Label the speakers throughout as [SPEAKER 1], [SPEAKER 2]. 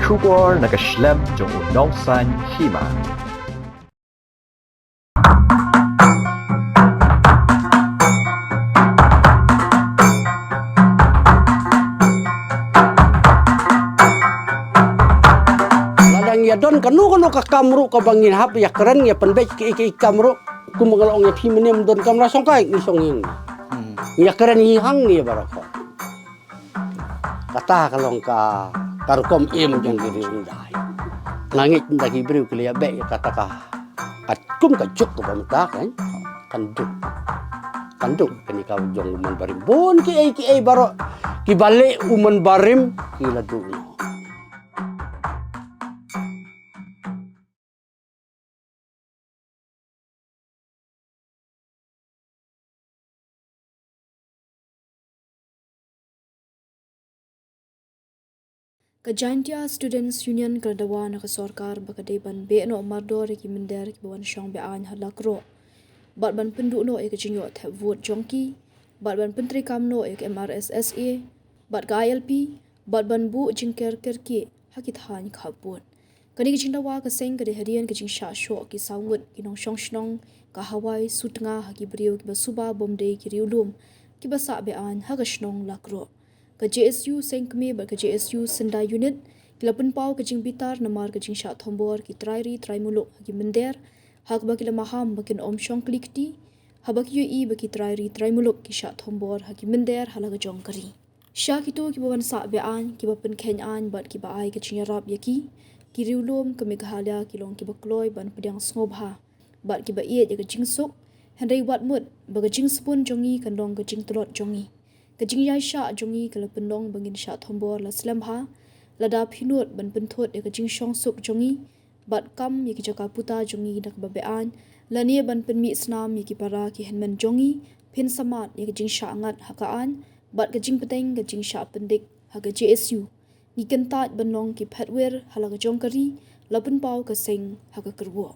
[SPEAKER 1] Shubor nakaslem jong unongsan hima.
[SPEAKER 2] Ya don kanu ka kamru ka bangin hap ya keren ya penbek ki kamru ku mengalong ya pimenem don kamra songkai ni songin ya keren hi hang ni barako kata kalong ka karkom im jong giri undai langit ndagi beriu kili ya be kata ka kum ka juk ka pamta kan kanduk kani ka jong uman barim bon ki ai baro ki balik uman barim ki ladu.
[SPEAKER 3] Kajantia Students Union Kerdawa na kasorkar bakadeban be no mardor ki minder ki bawan syong be an halakro. Bat ban pendu no ek jinyo the vote jongki, bat ban pentri kam no ek MRSSA, bat ka ILP, bat ban bu jingker kerki hakit han khapun. Kani ki jindawa ka seng kade harian ki jing sha sho ki saungut ki nong syong shnong ka Hawaii sutnga haki brio ki basuba bomde ki riulum ki basa be an hagashnong lakro. Ka JSU sengkme ba ka JSU Senda unit kila penpau ka jing bitar namar ka jing sha thombor ki trairi traimuluk ki mender hak ba kila maham bakin om shong klikti habak yu ba ki trairi traimuluk ki sha thombor hak ki mender halaga jong kari sha ki to ki bawan sa be an ki ba pen khen an bat ki ba ai ka jing rap yaki ki riulum ka meghalya ki long ki ba kloi ban pedang snobha bat ki ba ye ka jing suk hendai wat mut ba ka jing spun jongi kan long ka jing trot jongi kajing yai sha jongi kala pendong bangin sha thombor la slam ha lada phinut ban penthot e kajing shong suk jongi bat kam ye ki jaka puta jongi dak babean lani ban penmi snam ye ki para ki henman jongi phin samat ye kajing sha ngat hakaan bat kajing peteng kajing sha pendik haga JSU ni kentat banong ki phatwer halaga jongkari lapun pau ka seng haga kerwo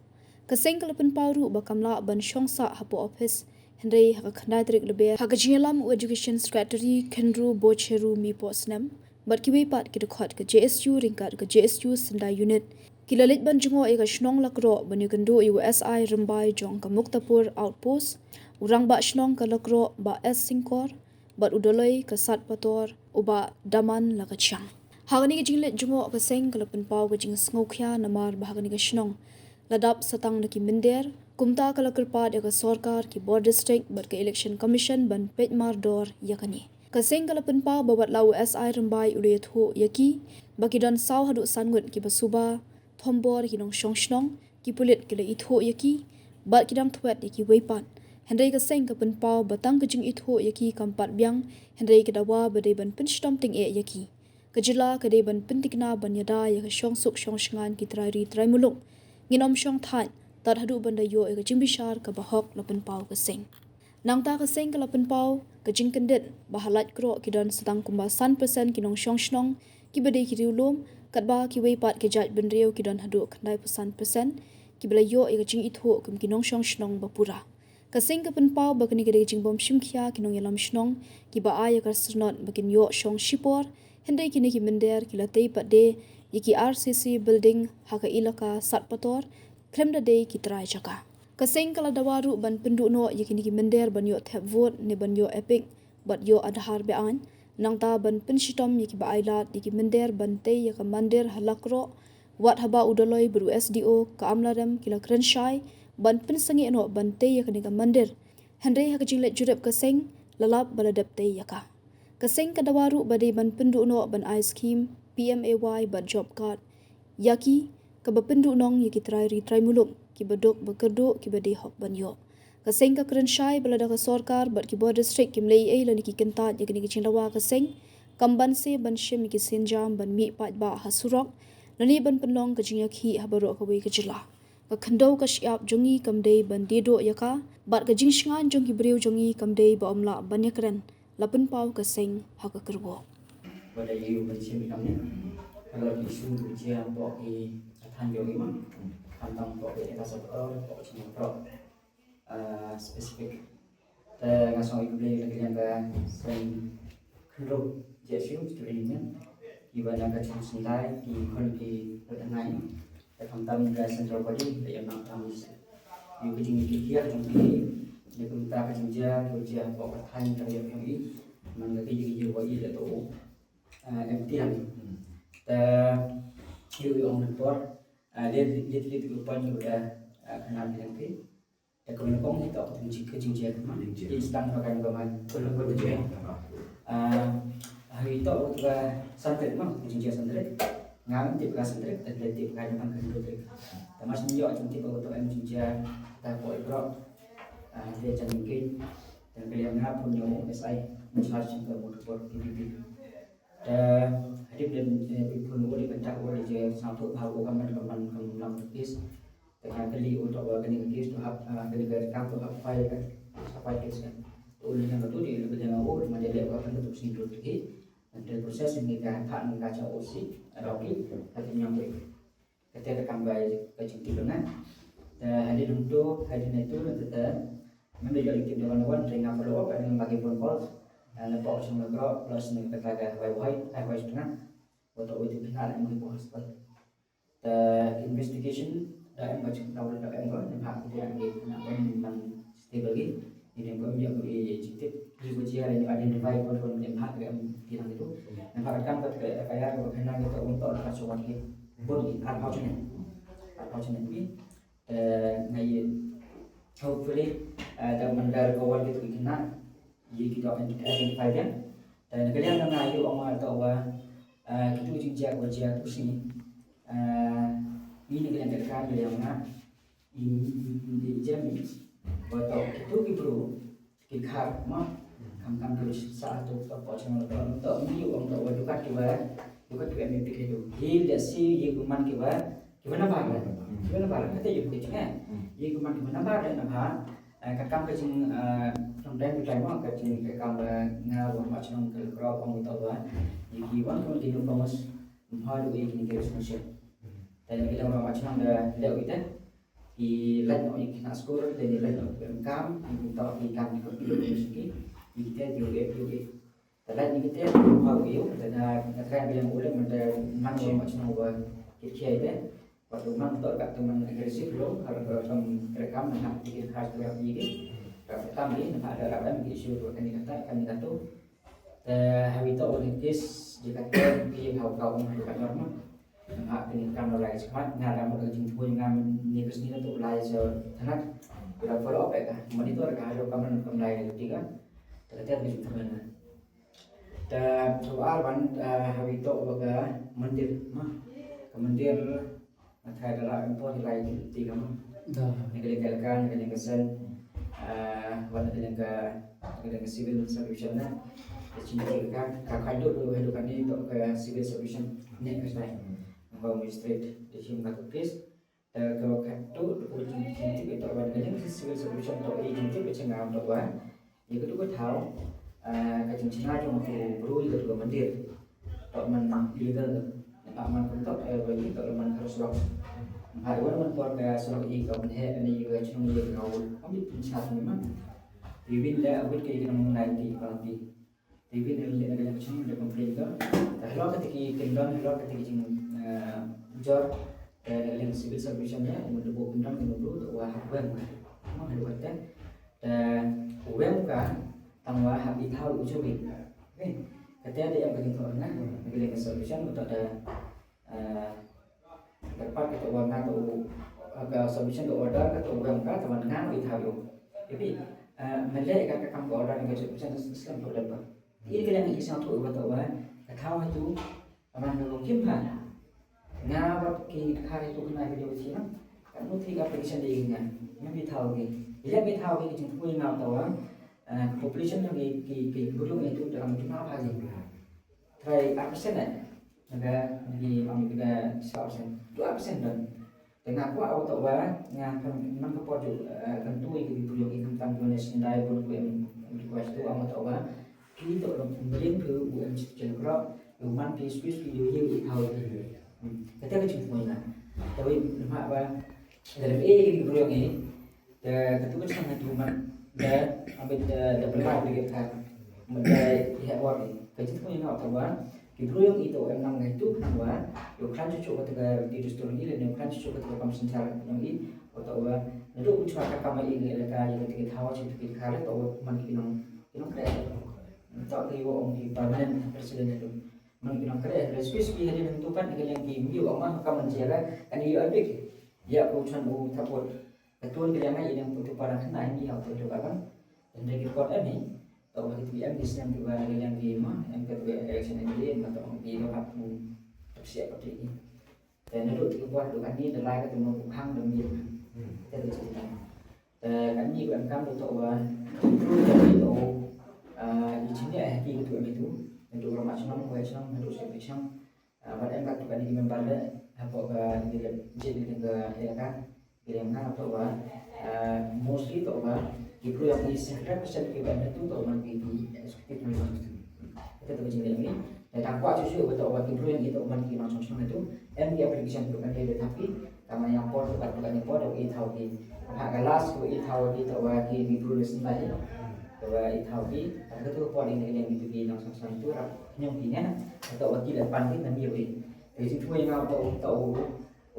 [SPEAKER 3] ka seng kala pen pau ru bakamla ban shong sa hapo office Hendai haka khandai tarik lebih haka jinyalam education secretary Kendru Bocheru mi posnam bat kiwe pat ki dekhot ke JSU ringkat ke JSU Senda unit kilalit ban jungo ega shnong lakro banu kendo USI Rambai jong ka Muktapur outpost urang ba shnong ka lakro ba S Singkor bat udoloi ka Sat Pator uba Daman la ka Chang hagani ke jinglet jungo ka seng kala penpau ka jing sngokhya namar bahagani ka shnong ladap satang na ki minder kumta kala kerpat ya ka sorkar ki board district bat ka election commission ban petmar dor yakani kaseng kala penpa babat lau SI Rambai ude thu yaki baki don saw hadu sangut ki basuba thombor ki nong shongshnong ki pulit ki le itho yaki bat ki dam thwet yaki weipat hendai kaseng ka penpa batang ka jing itho yaki kampat byang hendai ka dawa bade ban pinstom ting e yaki kajila kade ban pintikna ban yada ya ka shongsuk shongshngan ki trairi traimuluk nginom shong than tat hadu banda yo e ka jimbishar ka bahok lapen pau ka seng nangta ka seng ka lapen pau ka jingkendet bahalat kro ki don setang kumba 100% ki nong shong shnong ki bade ki riulum kat ba ki weipat ki jaj benreu ki don hadu kandai 100% ki bela yo e ka jing itho kum ki nong shong shnong bapura ka seng ka pen pau ba kani gade jing bom shimkhya ki nong yalam shnong ki ba aya ka snot bakin yo shong shipor hendai ki ne ki mender ki latei pade yiki RCC building haka ilaka Satpator Kremda day ki try chaka. Kaseng kala dawaru ban pendu no yakini ki mender ban yo thep vote ne ban yo epic bat yo adhar be an nangta ban penshitom yaki ba ailat yaki mender ban te yaka mandir halakro wat haba udoloi bru SDO ka amlarem kila krenshai ban pensangi no ban te yaka ni ka mandir henry haka jinglet jurep kaseng lalap baladap te yaka. Kaseng kadawaru bade ban pendu no ban ice scheme PMAY ban job card yaki ka bapendu nong yaki trairi traimuluk ki badok bakerdo ki bade hok banyo kaseng ka krenshai balada ka sorkar bat ki board district ki mlei ei lani ki kentat yaki ni ki chindawa kaseng kamban se ban shim ki senjam ban mi pat ba hasurok lani ban penong ka jingyakhi habaro ka wei ka jila ka khandau ka shyap jongi kamdei ban dedo yaka bat ka jingshngan jongi breu jongi kamdei ba omla banyakren lapun pau kaseng haka kerwo
[SPEAKER 4] pada yu bercim kami kalau isu ujian pok di tanjung ini tentang pok di atas sektor pok cuma pok spesifik ngasong ibu beli lagi yang kan selain kendor jesu studentnya ibadah kacang sendai di kon di pertengahan tam ga central body yang nak tamis yu kecing kikir trong di dia minta kacang dia bawa pertanyaan dari yang ini mengerti jadi wajib itu emptian yu yang mentor dia lupa juga kenal yang ini kalau kong itu aku tunjuk kecing instan makan bahan kalau kerja hari itu aku juga santri mah kecing santri ngam tipe santri dan tipe kan makan dulu termasuk juga tipe untuk kecing tak boleh bro dia jangan mungkin dan kalian ngap punya SI mencari ke motor PPP dan hadir dan pun boleh pencak boleh je satu hal kaman kaman bis dengan kali untuk organik bis tu hab kali kam tu hab file kan file kes kan oleh yang itu dia lebih jangan menjadi apa kan untuk sindur tu dan proses ini kan tak mengaca osi roki tapi nyampe ketika kambai kecil dengan hadir untuk hadir itu tetap menjadi tim dengan wan dengan follow up dengan bagi phone call lepas semua gerak plus dengan kata wifi setengah untuk itu kenal yang mungkin hospital investigation dan macam tahu tak yang kan hak dia lagi nak memang stable lagi ini pun dia beri cerita diuji hari ini identify kon yang hak yang tiang itu dan harapkan ke kaya kenal kita untuk kasuan ini pun apa ini ngai hopefully dalam dari kawan itu kena jadi kita identify dia dan kalian nak ayo orang atau kita jinjak wajah tu sini ini kalian terkait yang nak ini jamin atau itu ibro kita mah kam terus satu apa channel untuk ini untuk wadukan kita MPK itu dia si yeguman kita gimana kata juga kan yeguman gimana dan apa kakam kecing sometimes kita mau kecing kakam ngawur macam kalau orang itu apa yeguman kalau di rumah mas mahal ini kita semua dan kita orang macam ada lewat kita di lain orang kita skor dan di lain orang kam kita di kam di komputer kita juga dan lain kita mahal itu dan kita bilang boleh macam apa kita itu waktu man untuk kat teman agresif lo kalau rekam nak bikin khas berapa ini pertama ni nak ada apa yang isu kandidat tu hari itu oleh kes jika kita kau dekat normal nak bikin kamera lagi semat ngada mau kerja pun ngam ni kesini tu lagi setelah kita follow up kan monitor kalau kamera lain tiga terlihat di mana dan soal hari itu baga mandir kemandir Ada adalah import nilai tiga mah. Negara-negara yang kesan, warna dengan civil solution na. Jadi kakak itu hidupan ini untuk ke civil solution ni kesan. Bawa administrate di sini nak kes. Kalau kakak itu jadi itu warna dengan civil solution untuk ini jadi macam untuk warna. Yang kedua tahu kacang Cina yang untuk bro itu juga mandir. Untuk menang legal. Aman untuk bagi kalau man harus rock hari mana man for ke surat ini kau menhe ini juga cuma dia kau ambil pencet memang Ribin dah awal ke kita mengenai di parti Ribin ini ada cuma ada komplain kan kalau ketika kendon kalau ketika cuma jor dalam civil solutionnya untuk buat kendon kena dulu wah bukan mau ada buatnya dan bukan kan tambah habis tahu ujubi ketika dia yang bagi orang negara solution untuk ada dapat kita warna atau agak solution untuk order atau UMK teman dengan ditahu. Tapi melihat kakak kamu order dengan solution Islam tu dapat. Ini kalian yang kisah tu betul tahu itu aman dulu kimpan. Ngapa hari itu kena video sini? Kamu tiga application dia mesti tahu ni. Bila kita tahu ni kita punya tahu population yang belum itu dalam jumlah apa sih? Try persen ada di kita 100%, 2% dan dengan aku tahu bahwa memang kepojo tentu itu belum ikut tanggungan sendiri pun request itu aku tahu bahwa kita membeli ke UM cenderung rumah space video ini tahu kita kecil semuanya tapi nampak apa dalam ini belum ini ketua sangat rumah dan ambil dapat lagi kita menjadi pihak warga kecil semuanya tahu bahwa Kibru yang itu emang itu bahwa yo kan cucu ketika di restoran ini dan kan cucu ketika kamu sencara yang ini atau bahwa itu ucap kama ini mereka yang ketika tahu cucu kita kali atau man kinong keren tak kiri orang di parlemen presiden itu man kinong keren respons bi hari menentukan dengan yang kimi yo ama kamu menjaga kan iyo abik ya ucapan tapot ketuan yang yang untuk para kena ini atau juga kan dan dari kota ini atau begitu yang disini juga yang di yang kedua election ini atau di lokap siap seperti ini dan itu dibuat dengan ini adalah ketemu bukan demi itu cerita dan ini bukan kamu tahu itu jadi itu di sini di kedua itu untuk orang macam macam untuk siapa macam pada yang kata di memberda apa jadi dengan kan yang atau mostly tahu Kibru yang isi 100% kebanyakan itu untuk orang itu eksekutif itu terjadi ini dan aku aja sih betul orang Kibru yang itu orang kita langsung itu di aplikasi itu kan dia tapi karena yang port bukan yang port itu tahu di hak kelas itu tahu di tahu di Kibru sendiri tahu itu tahu di karena itu port ini yang itu di langsung itu yang punya atau wakil depan itu nanti ini jadi situ yang tahu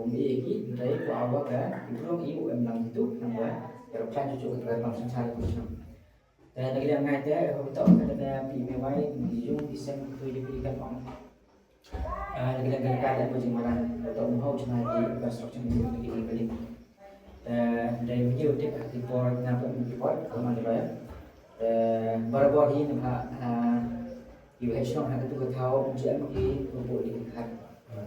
[SPEAKER 4] ini dari awal kan Kibru yang itu namanya kalau kan cucu ketika langsung cari kurang dan lagi yang ngajar kalau tahu ada PMY di Jung di Sem itu diberikan uang lagi yang keadaan bagaimana atau mau cuma di construction itu begini dari video tip report ngapa report kalau mana ya baru-baru ini UH long hak itu tahu jangan di rumput di hak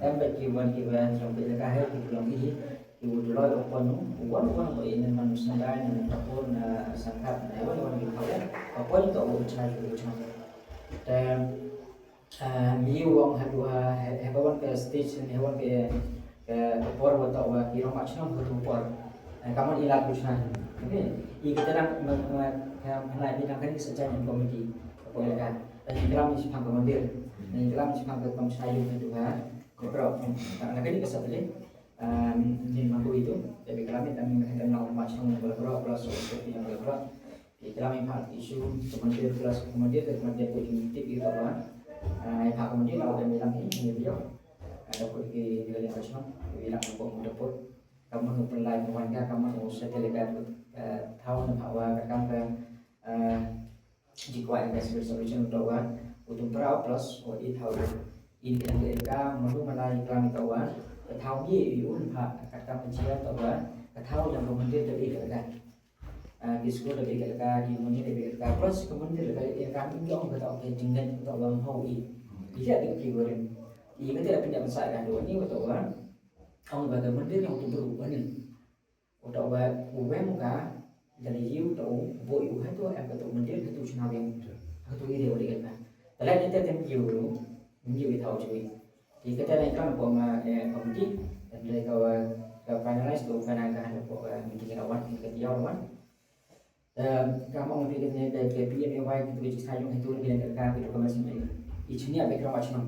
[SPEAKER 4] em bagi kiban sampai lekah itu yang ini ibu dulu orang uang ini manusia dan apapun sangkat hewan gitu ya apa itu uang cari dan uang hewan ke stage hewan ke por atau kira macam betul por kamu ilat pusat oke kita nak mengenai bidang ini secara komedi apa kan dan dalam isi pangkat mandir dan dalam isi pangkat pemsayu itu kan berapa karena ini kesatuan di mampu itu jadi kami mengenai macam berapa plus seperti yang berapa kami part isu kemudian plus kemudian politik itu kan hak kemudian kalau yang bilang ini dia ada pergi di dalam macam bilang aku dapat kamu perlu warga kamu setelah tahu bahwa kamu jika ada solution untuk berapa plus itu tahu ini kita malu malai kami kawan tahu dia itu kata pencipta tahu tahu yang kemudian lebih dekat di sekolah lebih dekat di mana lebih dekat plus kemudian lebih dekat itu orang kata oke dengan atau orang mau ini tidak ada keyboard ini kita tidak pinjam saya kan ini betul kan orang kata kemudian yang untuk berubah ini untuk ubah muka dari you tahu boy itu yang kata kemudian itu senang yang itu ide boleh kan kalau kita thank you itu tahu cuy jika kita naikkan komedi dan mereka finalize tu finalkan meeting lawan ketika lawan kamu memikirkan dari PMY itu bisa sayang itu lebih dekat itu masih ini ini ada kerja macam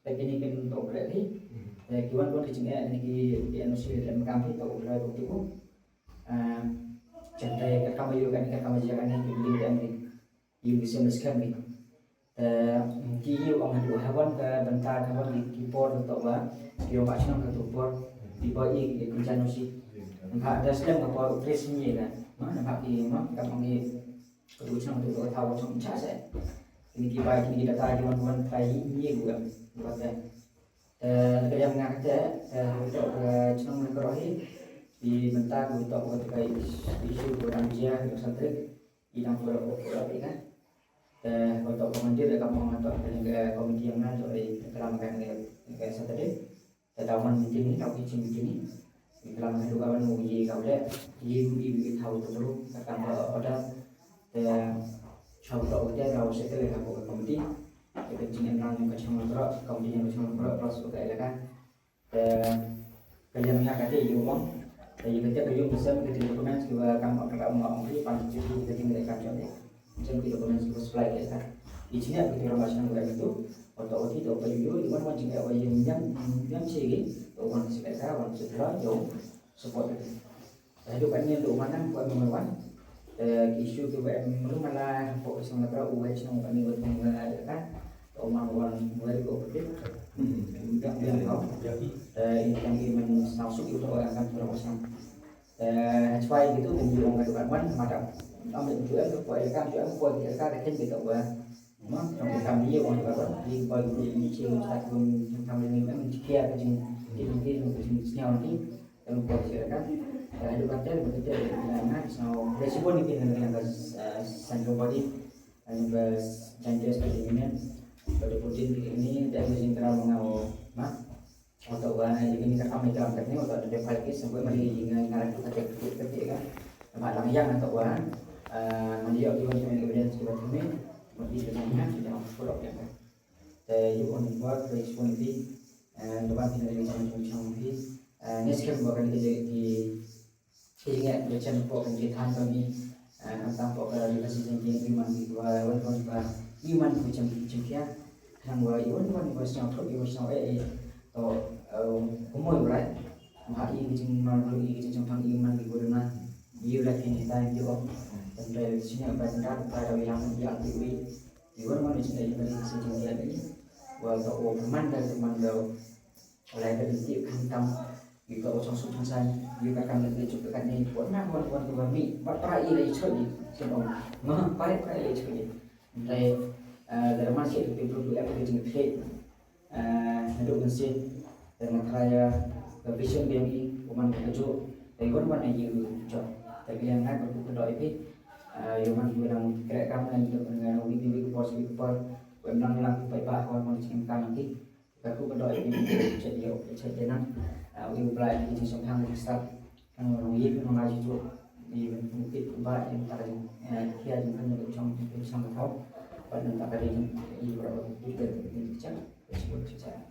[SPEAKER 4] tapi ini kan untuk berarti kiwan pun kecilnya ini di Indonesia dalam kampung itu udah itu contohnya kamu juga kamu jangan yang di Amerika you bisa meskan gitu kiu orang itu hewan ke bentar hewan di keyboard atau apa kiu macam ke keyboard di bawah ini kerja nasi nampak ada sedang apa operasinya kan nampak di mana kamu ni kedudukan itu tahu macam saya ini kita kita tahu kawan try ini juga buat kerja mengangkat untuk cuma mengkorohi di bentar untuk ketika isu beranjak yang santri idang pura-pura kan untuk komentar dekat mengatur dengan komedi yang nanti dari dalam kayak Saturday tetapan begini kalau begini di dalam kehidupan uji kau deh ibu tahu dulu akan ada contoh dia kalau setelah aku komedi itu jenis orang yang kacang merah komedi yang kacang merah plus kayak kan kerja mengajar dia uang jadi kita kerja bisa menjadi dokumen juga kamu akan mau panjang jadi kita mereka jadi macam kita dokumen supply ya kan di sini ada kita macam itu atau itu apa itu mana macam apa yang sih orang sekitar orang sekitar jauh support itu jadi kan ini untuk mana buat menemukan isu tu belum malah fokus sama berapa UH yang kami buat kan keumaran mulai kau berdek, tidak biar kau, yang ingin masuk itu orang akan berapa supaya gitu dan juga nggak ada mana macam ambil juga tu buat ikan juga buat ikan ada gitu bah memang kami dia orang juga di bagi ini cing tak pun kami ini kan kia kecing di mungkin sinyal ni dan buat ikan ada kata bekerja dengan so resiko ni dengan central body dan janji seperti ini pada protein ini dan mungkin terlalu mengau mak atau ini kan kami dalam teknik atau ada lagi sampai mari dengan ngaran kita cek kan macam yang atau mandi aku juga dengan evidence kita ini mesti sebenarnya sudah follow ya kan you on work responsibility and the one thing that is on his next step bukan di ingat baca buku penjelasan kami tentang buku relasi yang iman itu iman macam kia yang iman macam apa iman atau umur berat hari ini malu ini tentang iman di bulan ini lagi ini time juga dan dari sini apa pada yang tinggi di mana sini dari sini ini walau teman dan teman kau oleh dari tiap kantong kita orang susun san kita akan lebih cepat ni buat nak buat kami berperai lagi sekali sebab mah perai lagi sekali dari masih itu perlu apa kita cek hidup mesin dengan kaya vision BMI uman kerja dari mana yang job tapi yang nak berdoa itu yang mana bilang kira kamu dengan ubi pos memang baik-baik orang macam kami aku berdoa itu jadi nak ubi belajar di sini start orang ini mengaji tu di mungkin baik yang tak ada kia yang kan macam sama tahu pada tak ada yang berapa juga bicara sebut bicara